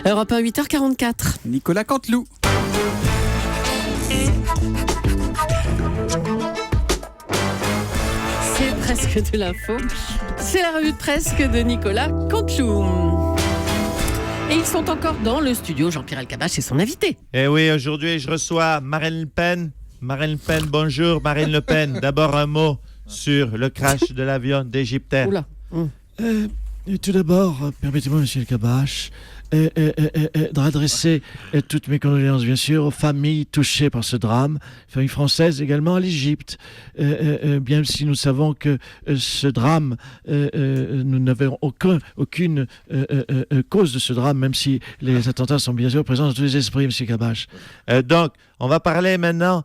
Europe 1, 8h44. Nicolas Canteloup. C'est presque de l'info. C'est la revue de presse de Nicolas Canteloup. Et ils sont encore dans le studio. Jean-Pierre Elkabbach est son invité. Eh oui, aujourd'hui, je reçois Marine Le Pen. Marine Le Pen, bonjour Marine Le Pen. D'abord, un mot sur le crash de l'avion d'Égyptaire. Oula. Tout d'abord, permettez-moi, monsieur Elkabbach, d'adresser toutes mes condoléances, bien sûr, aux familles touchées par ce drame, familles françaises également à l'Égypte. Bien si nous savons que ce drame, nous n'avons aucune cause de ce drame, même si les attentats sont bien sûr présents dans tous les esprits, monsieur Elkabbach. Donc, on va parler maintenant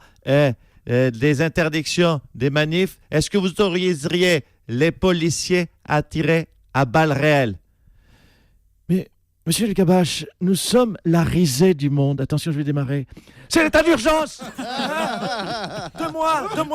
des interdictions des manifs. Est-ce que vous autoriseriez les policiers à tirer à balles réelles? Mais, monsieur Elkabbach, nous sommes la risée du monde. Attention, je vais démarrer. C'est l'état d'urgence.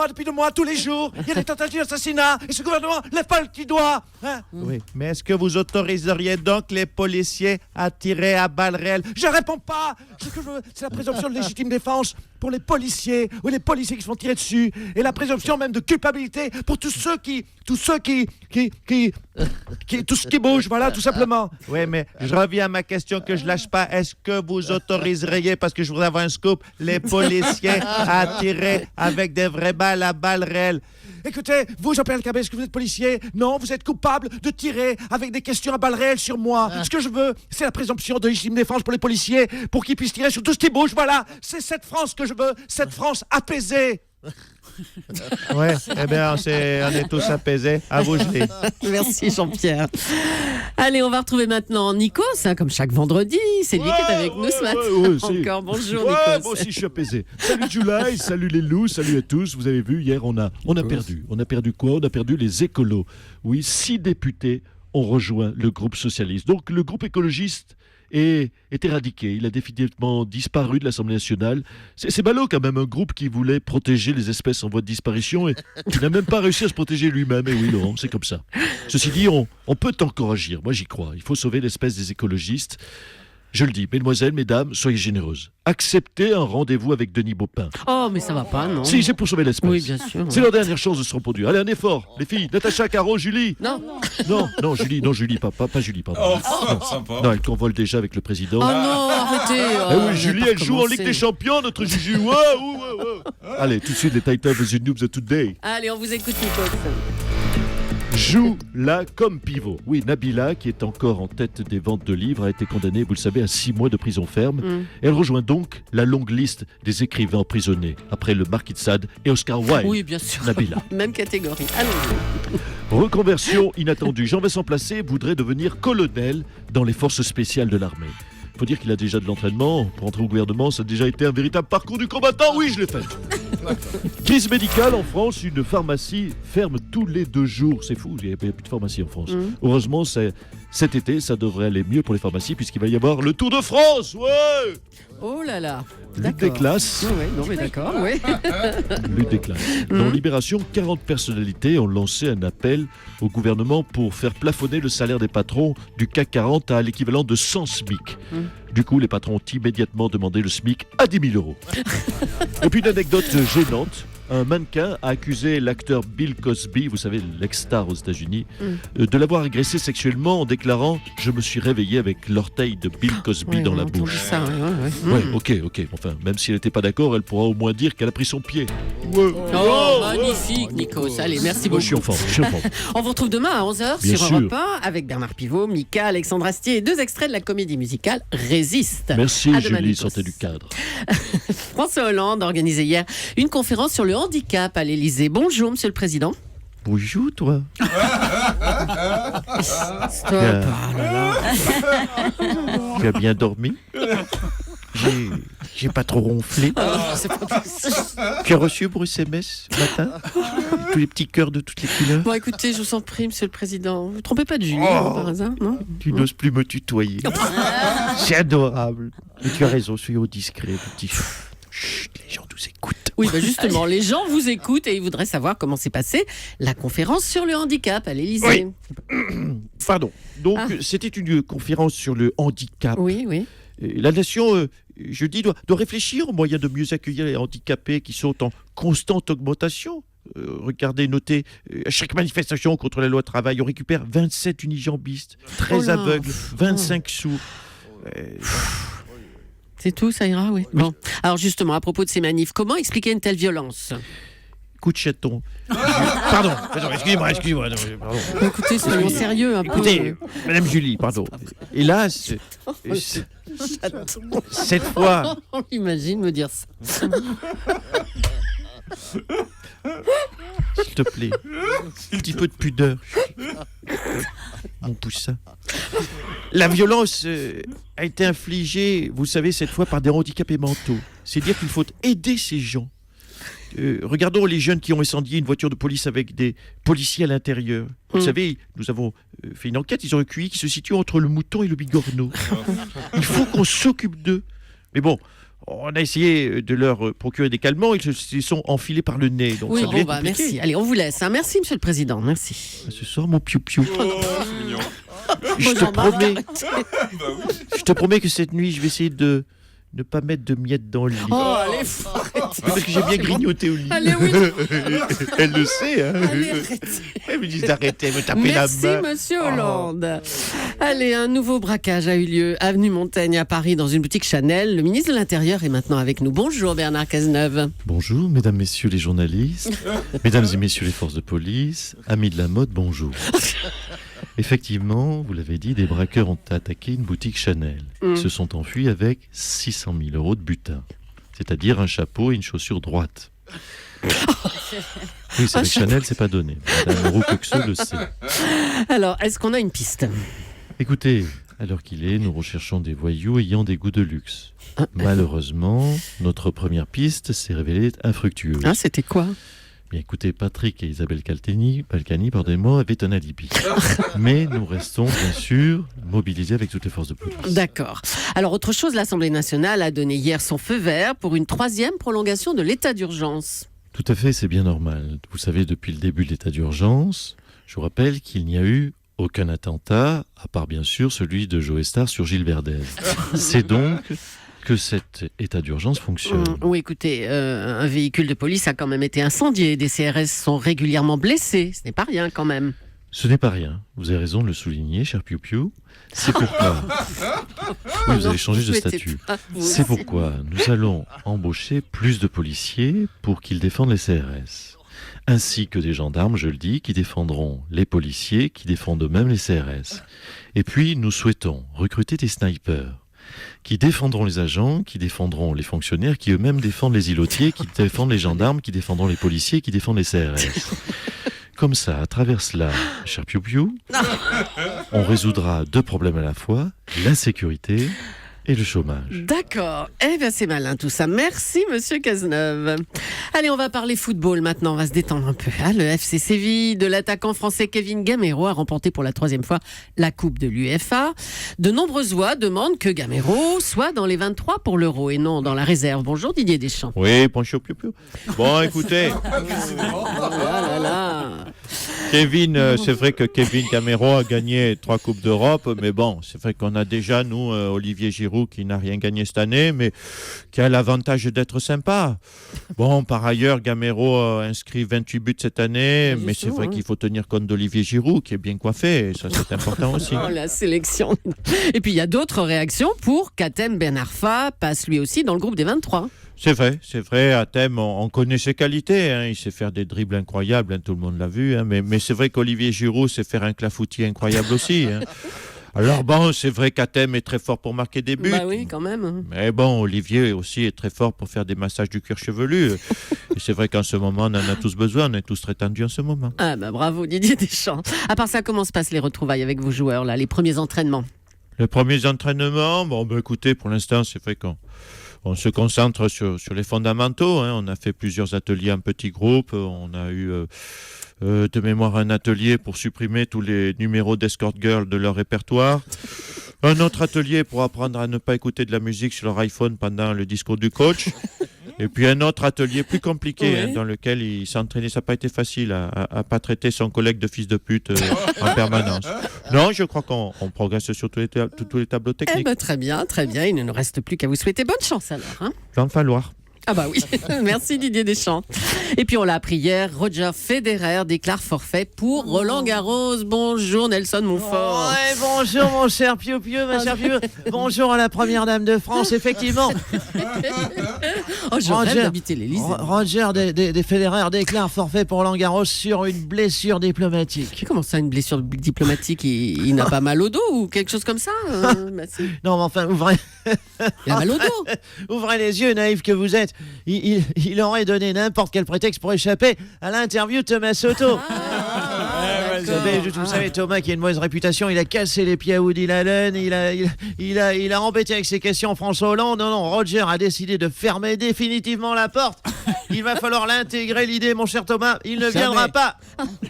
Depuis 2 mois, tous les jours, il y a des tentatives d'assassinat et ce gouvernement lève pas le petit doigt. Oui, mais est-ce que vous autoriseriez donc les policiers à tirer à balles réelles? Je réponds pas. Ce que je veux, c'est la présomption de légitime défense pour les policiers ou les policiers qui se font tirer dessus et la présomption même de culpabilité pour tous ceux qui bougent, voilà, tout simplement. Oui, mais je reviens à ma question que je lâche pas. Est-ce que vous autoriseriez, parce que je voudrais avoir un scoop, les policiers à tirer avec des vraies balles à balles réelles? Écoutez, vous, Jean-Pierre Elkabbach, est-ce que vous êtes policier? Non, vous êtes coupable de tirer avec des questions à balles réelles sur moi. Ce que je veux, c'est la présomption de légitime défense pour les policiers, pour qu'ils puissent tirer sur tout ce qui bouge. Voilà, c'est cette France que je veux, cette France apaisée. Ouais, eh bien, on est tous apaisés. À vous, Julie. Merci Jean-Pierre. Allez, on va retrouver maintenant Nikos, comme chaque vendredi. C'est lui qui est avec nous ce matin. Encore bonjour Nikos. Moi aussi je suis apaisé. Salut Julie, salut les loups, salut à tous. Vous avez vu, hier on a perdu. On a perdu quoi? On a perdu les écolos. Oui, 6 députés ont rejoint le groupe socialiste. Donc le groupe écologiste est éradiqué. Il a définitivement disparu de l'Assemblée nationale. C'est ballot quand même, un groupe qui voulait protéger les espèces en voie de disparition et qui n'a même pas réussi à se protéger lui-même. Et oui, Laurent, c'est comme ça. Ceci dit, on peut encore agir. Moi, j'y crois. Il faut sauver l'espèce des écologistes. Je le dis, mesdemoiselles, mesdames, soyez généreuses. Acceptez un rendez-vous avec Denis Baupin. Oh, mais ça va pas, non? Si, c'est pour sauver l'espèce. Oui, bien sûr. C'est leur dernière chance de se reproduire. Allez, un effort, les filles. Natacha, Caro, Julie. Non. Non, Julie, pas Julie, pardon. Oh, sympa. Non, elle convole déjà avec le président. Oh non, arrêtez. Eh oui, Julie, elle joue en Ligue des Champions, notre Juju. Ouais. Allez, tout de suite, les Titans vs the Noobs of Today. Allez, on vous écoute Nikos. Joue là comme pivot. Oui, Nabila, qui est encore en tête des ventes de livres, a été condamnée, vous le savez, à 6 mois de prison ferme. Elle rejoint donc la longue liste des écrivains emprisonnés, après le Marquis de Sade et Oscar Wilde. Oui, bien sûr. Nabila. Même catégorie. Allons-y. Reconversion inattendue. Jean-Vincent Placé voudrait devenir colonel dans les forces spéciales de l'armée. Il faut dire qu'il a déjà de l'entraînement. Pour entrer au gouvernement, ça a déjà été un véritable parcours du combattant. Oui, je l'ai fait. Crise médicale en France, une pharmacie ferme tous les 2 jours. C'est fou, il n'y a plus de pharmacie en France. Heureusement, cet été, ça devrait aller mieux pour les pharmacies puisqu'il va y avoir le Tour de France. Ouais. Oh là là. Lutte des classes. Oui, non mais d'accord, oui. Lutte des classes. Dans Libération, 40 personnalités ont lancé un appel au gouvernement pour faire plafonner le salaire des patrons du CAC 40 à l'équivalent de 100 SMIC. Du coup, les patrons ont immédiatement demandé le SMIC à 10 000 euros. Et puis une anecdote gênante. Un mannequin a accusé l'acteur Bill Cosby, vous savez, l'ex-star aux États-Unis, de l'avoir agressé sexuellement en déclarant « Je me suis réveillé avec l'orteil de Bill Cosby dans la bouche ». Ça, Ouais, ok. Enfin, même si elle n'était pas d'accord, elle pourra au moins dire qu'elle a pris son pied. Oh, magnifique, Nikos. Allez, merci beaucoup. Je suis en forme. On vous retrouve demain à 11h Bien sur sûr. Europe 1 avec Bernard Pivot, Mika, Alexandre Astier et 2 extraits de la comédie musicale Résiste. Merci À demain, Julie, Nikos. sortez du cadre. François Hollande a organisé hier une conférence sur le handicap à l'Élysée. Bonjour, Monsieur le Président. Bonjour toi. Stop. Oh là là. Tu as bien dormi? J'ai pas trop ronflé. Oh, c'est pas possible. Tu as reçu pour SMS ce matin? Tous les petits cœurs de toutes les couleurs. Bon, écoutez, je vous en prie, Monsieur le Président. Vous ne trompez pas de Julie, par hasard, non? Tu n'oses plus me tutoyer. C'est adorable. Et tu as raison, soyons discrets, petit. Chut, les gens nous écoutent. Oui, justement, les gens vous écoutent et ils voudraient savoir comment s'est passée la conférence sur le handicap à l'Élysée. Pardon. Donc, c'était une conférence sur le handicap. Oui. Et la nation, jeudi, doit réfléchir aux moyens de mieux accueillir les handicapés qui sont en constante augmentation. Regardez, notez, à chaque manifestation contre la loi travail, on récupère 27 unijambistes, 13 aveugles, 25 sourds. C'est tout, ça ira, oui. Bon. Alors justement, à propos de ces manifs, comment expliquer une telle violence ? Coup de chaton. Pardon, excusez-moi. Non, pardon. Écoutez, soyons sérieux un peu. Écoutez, Madame Julie, pardon. Hélas, cette fois... On imagine me dire ça. S'il te plaît, un petit peu de pudeur. Mon poussin. La violence a été infligée, vous savez, cette fois par des handicapés mentaux. C'est dire qu'il faut aider ces gens. Regardons les jeunes qui ont incendié une voiture de police avec des policiers à l'intérieur. Vous savez, nous avons fait une enquête, ils ont un QI qui se situe entre le mouton et le bigorneau. Il faut qu'on s'occupe d'eux. Mais bon, on a essayé de leur procurer des calmants, ils se sont enfilés par le nez. Donc oui, ça devient compliqué. Merci. Allez, on vous laisse. Hein. Merci, Monsieur le Président. Merci. Ce soir, mon piou-piou. C'est mignon. Je te promets que cette nuit, je vais essayer de ne pas mettre de miettes dans le lit. Oh, allez, Parce que j'ai bien grignoté au lit. Allez, oui. Elle le sait, hein. Allez, arrêtez. Elle me dit d'arrêter, me taper Merci, la main. Monsieur Hollande. Allez, un nouveau braquage a eu lieu avenue Montaigne à Paris dans une boutique Chanel. Le ministre de l'Intérieur est maintenant avec nous. Bonjour Bernard Cazeneuve. Bonjour, mesdames, messieurs les journalistes, mesdames et messieurs les forces de police, amis de la mode, bonjour. Effectivement, vous l'avez dit, des braqueurs ont attaqué une boutique Chanel. Ils se sont enfuis avec 600 000 euros de butin, c'est-à-dire un chapeau et une chaussure droite. Oui, c'est avec Chanel, c'est pas donné. Madame Roux-Coxeux le sait. Alors, est-ce qu'on a une piste ? Écoutez, à l'heure qu'il est, nous recherchons des voyous ayant des goûts de luxe. Malheureusement, notre première piste s'est révélée infructueuse. Ah, c'était quoi ? Bien, écoutez, Patrick et Isabelle Balkany, avaient un alibi. Mais nous restons, bien sûr, mobilisés avec toutes les forces de police. D'accord. Alors, autre chose, l'Assemblée nationale a donné hier son feu vert pour une 3e prolongation de l'état d'urgence. Tout à fait, c'est bien normal. Vous savez, depuis le début de l'état d'urgence, je vous rappelle qu'il n'y a eu aucun attentat, à part bien sûr celui de Joe Star sur Gilles Verdez. C'est donc que cet état d'urgence fonctionne. Oui, écoutez, un véhicule de police a quand même été incendié. Des CRS sont régulièrement blessés. Ce n'est pas rien quand même. Ce n'est pas rien. Vous avez raison de le souligner, cher Piu-Piu. C'est pourquoi... Oui, vous avez changé de statut. C'est pourquoi nous allons embaucher plus de policiers pour qu'ils défendent les CRS. Ainsi que des gendarmes, je le dis, qui défendront les policiers, qui défendent eux-mêmes les CRS. Et puis, nous souhaitons recruter des snipers qui défendront les agents, qui défendront les fonctionnaires, qui eux-mêmes défendent les îlotiers, qui défendent les gendarmes, qui défendront les policiers, qui défendent les CRS. Comme ça, à travers cela, cher Piu-Piu, on résoudra 2 problèmes à la fois, l'insécurité et le chômage. D'accord. Eh bien, c'est malin tout ça. Merci, Monsieur Cazeneuve. Allez, on va parler football maintenant. On va se détendre un peu. Le FC Séville de l'attaquant français Kevin Gamero a remporté pour la 3e fois la Coupe de l'UEFA. De nombreuses voix demandent que Gamero soit dans les 23 pour l'Euro et non dans la réserve. Bonjour Didier Deschamps. Oui, bonjour Piu-Piu. Bon, écoutez, Kevin, c'est vrai que Kevin Gamero a gagné 3 Coupes d'Europe, mais bon, c'est vrai qu'on a déjà, nous, Olivier Giroud, qui n'a rien gagné cette année, mais qui a l'avantage d'être sympa. Bon, par ailleurs, Gamero a inscrit 28 buts cette année, mais c'est vrai qu'il faut tenir compte d'Olivier Giroud, qui est bien coiffé, et ça c'est important aussi. Oh, la sélection. Et puis il y a d'autres réactions pour qu'Hatem Ben Arfa passe lui aussi dans le groupe des 23. C'est vrai, Hatem, on connaît ses qualités, hein, il sait faire des dribbles incroyables, hein, tout le monde l'a vu, hein, mais c'est vrai qu'Olivier Giroud sait faire un clafoutis incroyable aussi. Hein. Alors bon, c'est vrai qu'Hatem est très fort pour marquer des buts. Bah oui, quand même. Mais bon, Olivier aussi est très fort pour faire des massages du cuir chevelu. Et c'est vrai qu'en ce moment, on en a tous besoin, on est tous très tendus en ce moment. Ah bah bravo Didier Deschamps. À part ça, comment se passent les retrouvailles avec vos joueurs, là, les premiers entraînements ? Les premiers entraînements, bon, bah, écoutez, pour l'instant, c'est vrai qu'on se concentre sur les fondamentaux. Hein. On a fait plusieurs ateliers en petits groupes. On a eu de mémoire un atelier pour supprimer tous les numéros d'escort girl de leur répertoire. Un autre atelier pour apprendre à ne pas écouter de la musique sur leur iPhone pendant le discours du coach. Et puis un autre atelier plus compliqué Oui. dans lequel il s'entraînait. Ça n'a pas été facile à pas traiter son collègue de fils de pute en permanence. Non, je crois qu'on progresse sur tous les tableaux Eh techniques. ben, très bien, très bien. Il ne nous reste plus qu'à vous souhaiter bonne chance alors. Hein. Va en falloir. Ah bah oui, merci Didier Deschamps. Et puis on l'a appris hier, Roger Federer déclare forfait pour Roland Garros. Bonjour Nelson Montfort. Ouais, bonjour mon cher Piu-Piu, ma chère Piu. Bonjour à la première dame de France, effectivement. Oh, je rêve d'habiter l'Élysée. Roger des Federer déclare forfait pour Roland Garros sur une blessure diplomatique. Comment ça, une blessure diplomatique? Il n'a pas mal au dos ou quelque chose comme ça Non, mais enfin, ouvrez Il a mal au dos. ouvrez les yeux, naïf que vous êtes. Il aurait donné n'importe quel prétexte pour échapper à l'interview de Thomas Soto. Vous savez, Thomas qui a une mauvaise réputation, il a cassé les pieds à Woody Allen, il a embêté avec ses questions François Hollande. Non, Roger a décidé de fermer définitivement la porte. Il va falloir l'intégrer, l'idée, mon cher Thomas. Il ne viendra pas.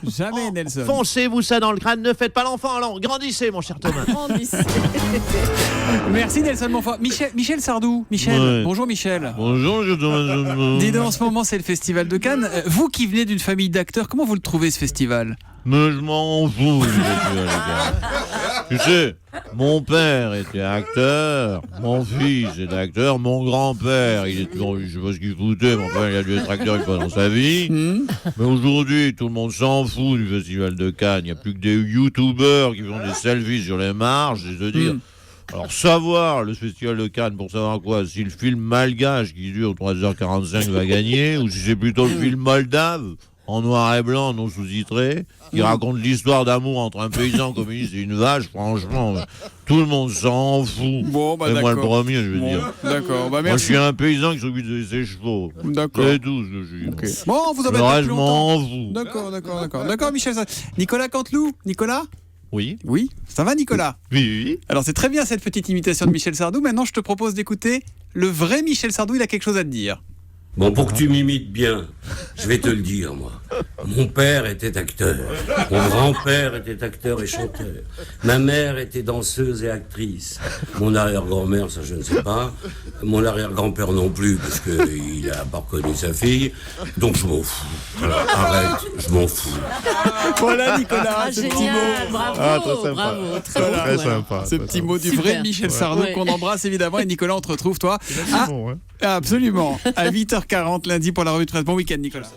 Jamais, Nelson. Foncez-vous ça dans le crâne, ne faites pas l'enfant, allons, grandissez, mon cher Thomas. Merci Nelson Montfort. Michel Sardou. Michel, Ouais. bonjour Michel. Bonjour, Dis donc, en ce moment c'est le festival de Cannes. Vous qui venez d'une famille d'acteurs, comment vous le trouvez ce festival? Mais je m'en fous, les gars. Tu sais, mon père était acteur, mon fils est acteur, mon grand-père, il est toujours, je sais pas ce qu'il foutait, mon père il a dû être acteur une fois dans sa vie. Mais aujourd'hui, tout le monde s'en fout du festival de Cannes. Il n'y a plus que des youtubeurs qui font des selfies sur les marches, et se dire. Alors, savoir le festival de Cannes, pour savoir quoi, si le film malgache qui dure 3h45 va gagner, ou si c'est plutôt le film moldave, en noir et blanc, non sous-titré, qui raconte l'histoire d'amour entre un paysan communiste et une vache, franchement, tout le monde s'en fout. Bon, bah et moi le d'accord. premier, je veux dire. D'accord, bah Moi, je merci. suis un paysan qui s'occupe de ses chevaux. D'accord. C'est tout ce que je suis. Ok. Bon, on vous Le embête pas reste, plus je longtemps. m'en fous. D'accord, Michel. Nicolas Canteloup. Nicolas? Oui, Oui, ça va Nicolas? oui. Alors c'est très bien cette petite imitation de Michel Sardou. Maintenant je te propose d'écouter le vrai Michel Sardou, il a quelque chose à te dire. Bon, pour que tu m'imites bien, je vais te le dire, moi. Mon père était acteur. Mon grand-père était acteur et chanteur. Ma mère était danseuse et actrice. Mon arrière-grand-mère, ça je ne sais pas. Mon arrière-grand-père non plus, parce qu'il n'a pas reconnu sa fille. Donc je m'en fous. Voilà, arrête, je m'en fous. Voilà Nicolas, Ah, ce petit génial, mot. bravo, Ah, très sympa. bravo, très Voilà. bon, Très voilà. sympa. Ce petit mot du Super. vrai Michel Sardou Ouais. qu'on embrasse évidemment. Et Nicolas, on te retrouve toi Bon, hein. absolument à 8h40 lundi pour la revue de presse. Bon week-end Nicolas.